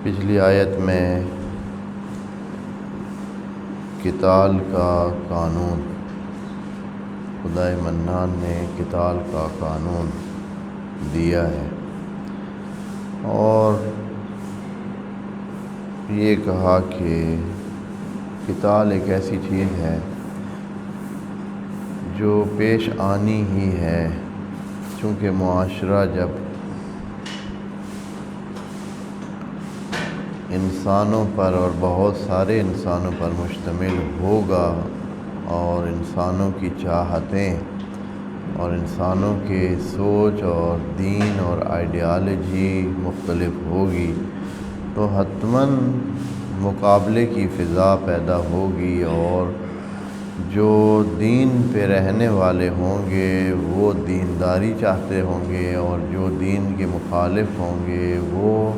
پچھلی آیت میں قتال کا قانون، خدائے منان نے قتال کا قانون دیا ہے اور یہ کہا کہ قتال ایک ایسی چیز ہے جو پیش آنی ہی ہے، چونکہ معاشرہ جب انسانوں پر اور بہت سارے انسانوں پر مشتمل ہوگا اور انسانوں کی چاہتیں اور انسانوں کے سوچ اور دین اور آئیڈیالوجی مختلف ہوگی تو حتماً مقابلے کی فضا پیدا ہوگی، اور جو دین پہ رہنے والے ہوں گے وہ دینداری چاہتے ہوں گے اور جو دین کے مخالف ہوں گے وہ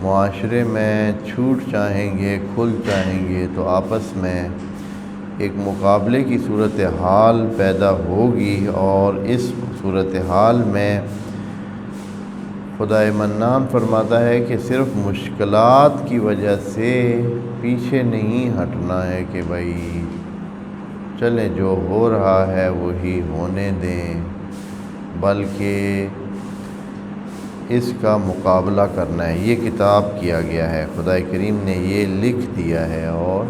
معاشرے میں چھوٹ چاہیں گے، کھل چاہیں گے، تو آپس میں ایک مقابلے کی صورتحال پیدا ہوگی۔ اور اس صورتحال میں خدائے منان فرماتا ہے کہ صرف مشکلات کی وجہ سے پیچھے نہیں ہٹنا ہے کہ بھائی چلیں جو ہو رہا ہے وہی ہونے دیں، بلکہ اس کا مقابلہ کرنا ہے۔ یہ کتاب کیا گیا ہے، خدا کریم نے یہ لکھ دیا ہے اور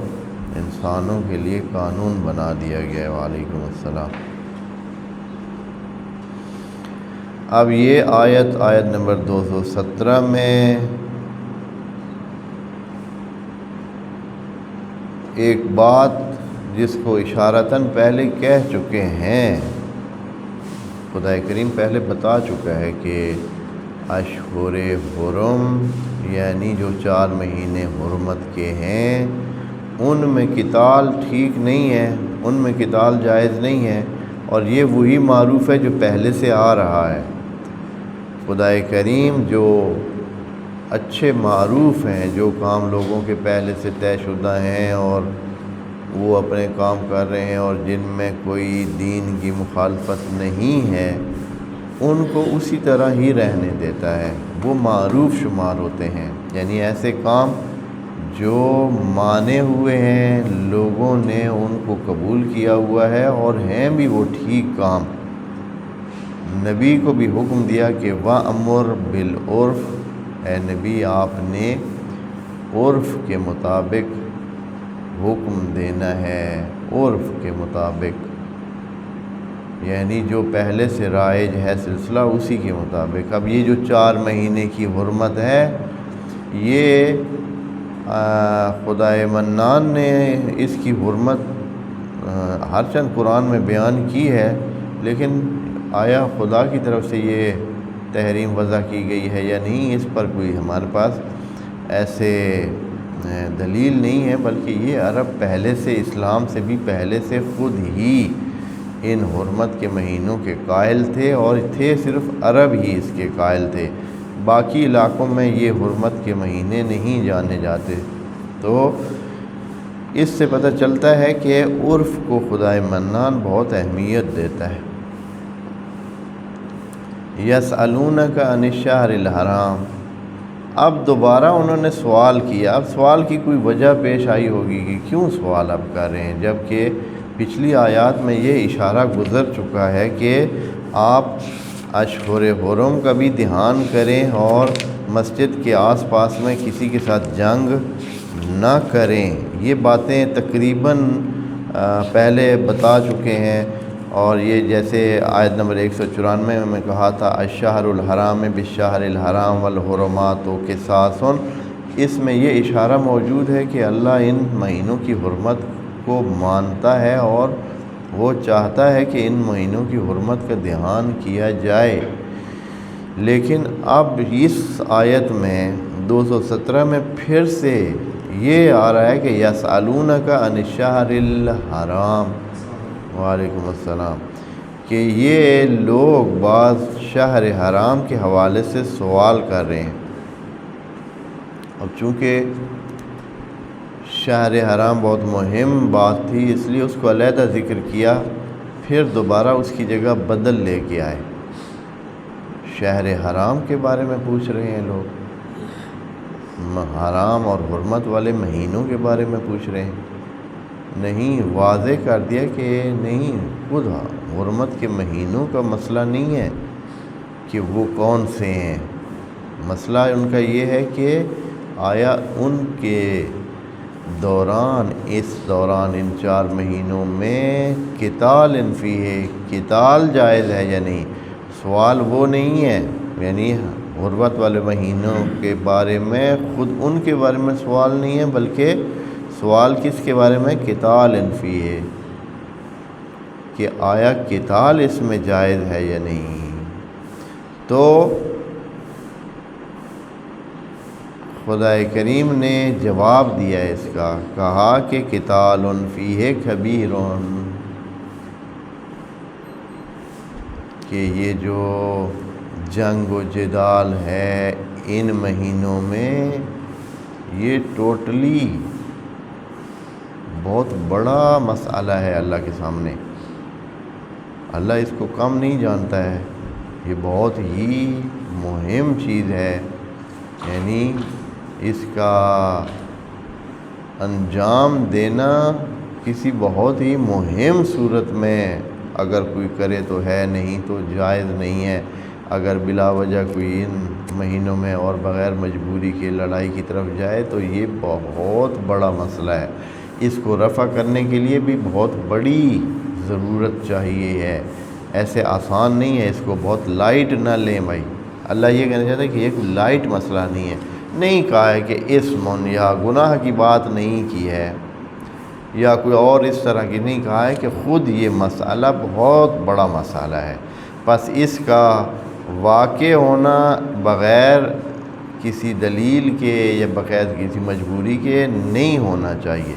انسانوں کے لیے قانون بنا دیا گیا ہے۔ وعلیکم السلام۔ اب یہ آیت نمبر 217 میں ایک بات جس کو اشارتاً پہلے کہہ چکے ہیں، خدا کریم پہلے بتا چکا ہے کہ اشہر حرم یعنی جو 4 مہینے حرمت کے ہیں ان میں قتال ٹھیک نہیں ہے، ان میں قتال جائز نہیں ہے، اور یہ وہی معروف ہے جو پہلے سے آ رہا ہے۔ خدا کریم جو اچھے معروف ہیں، جو کام لوگوں کے پہلے سے طے شدہ ہیں اور وہ اپنے کام کر رہے ہیں اور جن میں کوئی دین کی مخالفت نہیں ہے، ان کو اسی طرح ہی رہنے دیتا ہے، وہ معروف شمار ہوتے ہیں۔ یعنی ایسے کام جو مانے ہوئے ہیں، لوگوں نے ان کو قبول کیا ہوا ہے اور ہیں بھی وہ ٹھیک کام۔ نبی کو بھی حکم دیا کہ وَأْمُرْ بِالْعُرْفِ، اے نبی آپ نے عرف کے مطابق حکم دینا ہے، عرف کے مطابق، یعنی جو پہلے سے رائج ہے سلسلہ اسی کے مطابق۔ اب یہ جو 4 مہینے کی حرمت ہے، یہ خدائے منان نے اس کی حرمت ہر چند قرآن میں بیان کی ہے، لیکن آیا خدا کی طرف سے یہ تحریم وضع کی گئی ہے یا نہیں، اس پر کوئی ہمارے پاس ایسے دلیل نہیں ہے، بلکہ یہ عرب پہلے سے، اسلام سے بھی پہلے سے خود ہی ان حرمت کے مہینوں کے قائل تھے، اور تھے صرف عرب ہی اس کے قائل تھے، باقی علاقوں میں یہ حرمت کے مہینے نہیں جانے جاتے۔ تو اس سے پتہ چلتا ہے کہ عرف کو خدائے منان بہت اہمیت دیتا ہے۔ یسألونک عن الشہر الحرام، اب دوبارہ انہوں نے سوال کیا۔ اب سوال کی کوئی وجہ پیش آئی ہوگی کہ کیوں سوال اب کر رہے ہیں، جبکہ پچھلی آیات میں یہ اشارہ گزر چکا ہے کہ آپ اشہر حرم کا بھی دھیان کریں اور مسجد کے آس پاس میں کسی کے ساتھ جنگ نہ کریں۔ یہ باتیں تقریباً پہلے بتا چکے ہیں، اور یہ جیسے آیت نمبر 194 میں کہا تھا الشہر الحرام بالشہر الحرام والحرمات قصاص، اس میں یہ اشارہ موجود ہے کہ اللہ ان مہینوں کی حرمت کو مانتا ہے اور وہ چاہتا ہے کہ ان مہینوں کی حرمت کا دھیان کیا جائے۔ لیکن اب اس آیت میں 217 میں پھر سے یہ آ رہا ہے کہ یسألونک عن الشہر الحرام، وعلیکم السلام، کہ یہ لوگ بعض شہر حرام کے حوالے سے سوال کر رہے ہیں۔ اب چونکہ شہر حرام بہت مہم بات تھی، اس لیے اس کو علیحدہ ذکر کیا، پھر دوبارہ اس کی جگہ بدل لے کے آئے۔ شہر حرام کے بارے میں پوچھ رہے ہیں لوگ، حرام اور حرمت والے مہینوں کے بارے میں پوچھ رہے ہیں؟ نہیں، واضح کر دیا کہ نہیں، خود حرمت کے مہینوں کا مسئلہ نہیں ہے کہ وہ کون سے ہیں، مسئلہ ان کا یہ ہے کہ آیا ان کے دوران، اس دوران ان 4 مہینوں میں قتال فیہ، قتال جائز ہے یا نہیں۔ سوال وہ نہیں ہے، یعنی حرمت والے مہینوں کے بارے میں خود ان کے بارے میں سوال نہیں ہے، بلکہ سوال کس کے بارے میں؟ قتال فیہ، کہ آیا قتال اس میں جائز ہے یا نہیں۔ تو خدا کریم نے جواب دیا اس کا، کہا کہ قتال فیہ کبیر، کہ یہ جو جنگ و جدال ہے ان مہینوں میں، یہ ٹوٹلی بہت بڑا مسئلہ ہے اللہ کے سامنے۔ اللہ اس کو کم نہیں جانتا ہے، یہ بہت ہی مہم چیز ہے، یعنی اس کا انجام دینا کسی بہت ہی مہم صورت میں اگر کوئی کرے تو ہے، نہیں تو جائز نہیں ہے۔ اگر بلا وجہ کوئی ان مہینوں میں اور بغیر مجبوری کے لڑائی کی طرف جائے تو یہ بہت بڑا مسئلہ ہے، اس کو رفع کرنے کے لیے بھی بہت بڑی ضرورت چاہیے ہے، ایسے آسان نہیں ہے، اس کو بہت لائٹ نہ لیں بھائی۔ اللہ یہ کہنا چاہتا ہے کہ یہ کوئی لائٹ مسئلہ نہیں ہے، نہیں کہا ہے کہ اسم یا گناہ کی بات نہیں کی ہے، یا کوئی اور اس طرح کی نہیں کہا ہے، کہ خود یہ مسئلہ بہت بڑا مسئلہ ہے، بس اس کا واقع ہونا بغیر کسی دلیل کے یا بغیر کسی مجبوری کے نہیں ہونا چاہیے۔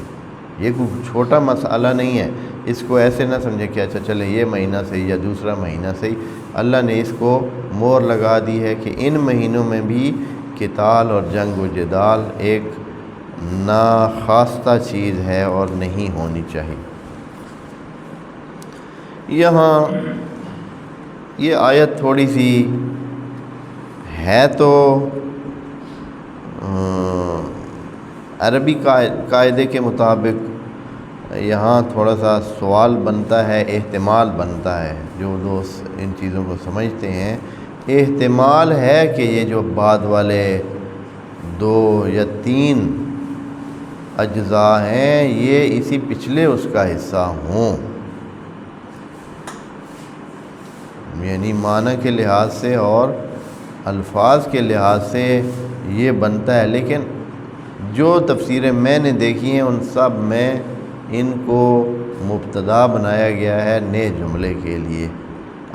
یہ کوئی چھوٹا مسئلہ نہیں ہے، اس کو ایسے نہ سمجھے کہ اچھا چلے یہ مہینہ صحیح یا دوسرا مہینہ صحیح۔ اللہ نے اس کو مہر لگا دی ہے کہ ان مہینوں میں بھی قتال اور جنگ و جدال ایک ناخواستہ چیز ہے اور نہیں ہونی چاہیے۔ یہاں یہ آیت تھوڑی سی ہے تو عربی قاعدے کے مطابق یہاں تھوڑا سا سوال بنتا ہے، احتمال بنتا ہے، جو دوست ان چیزوں کو سمجھتے ہیں، احتمال ہے کہ یہ جو بعد والے 2 یا 3 اجزاء ہیں یہ اسی پچھلے اس کا حصہ ہوں، یعنی معنی کے لحاظ سے اور الفاظ کے لحاظ سے یہ بنتا ہے، لیکن جو تفسیریں میں نے دیکھی ہیں ان سب میں ان کو مبتدا بنایا گیا ہے نئے جملے کے لیے۔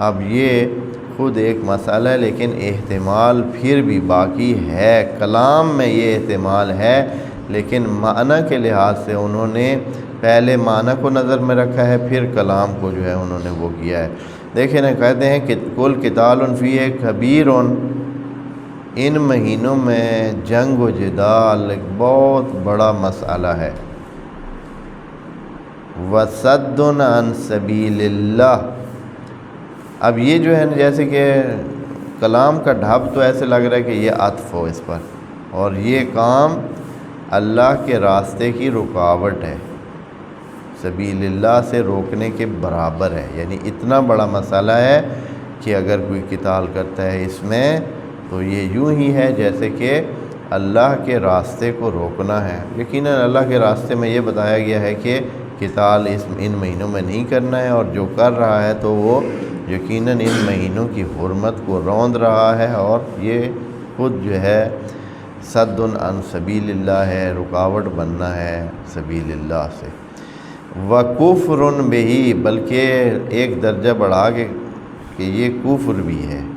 اب یہ خود ایک مسئلہ ہے، لیکن احتمال پھر بھی باقی ہے، کلام میں یہ احتمال ہے، لیکن معنی کے لحاظ سے انہوں نے پہلے معنی کو نظر میں رکھا ہے، پھر کلام کو جو ہے انہوں نے وہ کیا ہے۔ دیکھیں نا، کہتے ہیں کہ کل قتال فیہ کبیر، ان مہینوں میں جنگ و جدال ایک بہت بڑا مسئلہ ہے، وصد عن سبیل اللہ۔ اب یہ جو ہے نا، جیسے کہ کلام کا ڈھب تو ایسے لگ رہا ہے کہ یہ عطف ہو اس پر، اور یہ کام اللہ کے راستے کی رکاوٹ ہے، سبیل اللہ سے روکنے کے برابر ہے، یعنی اتنا بڑا مسئلہ ہے کہ اگر کوئی قتال کرتا ہے اس میں تو یہ یوں ہی ہے جیسے کہ اللہ کے راستے کو روکنا ہے۔ یقیناً اللہ کے راستے میں یہ بتایا گیا ہے کہ قتال ان مہینوں میں نہیں کرنا ہے، اور جو کر رہا ہے تو وہ یقیناً ان مہینوں کی حرمت کو روند رہا ہے، اور یہ خود جو ہے صد عن سبیل اللہ ہے، رکاوٹ بننا ہے سبیل اللہ سے۔ وَكُفْرٌ بِهِ، بلکہ ایک درجہ بڑھا کے کہ یہ کفر بھی ہے۔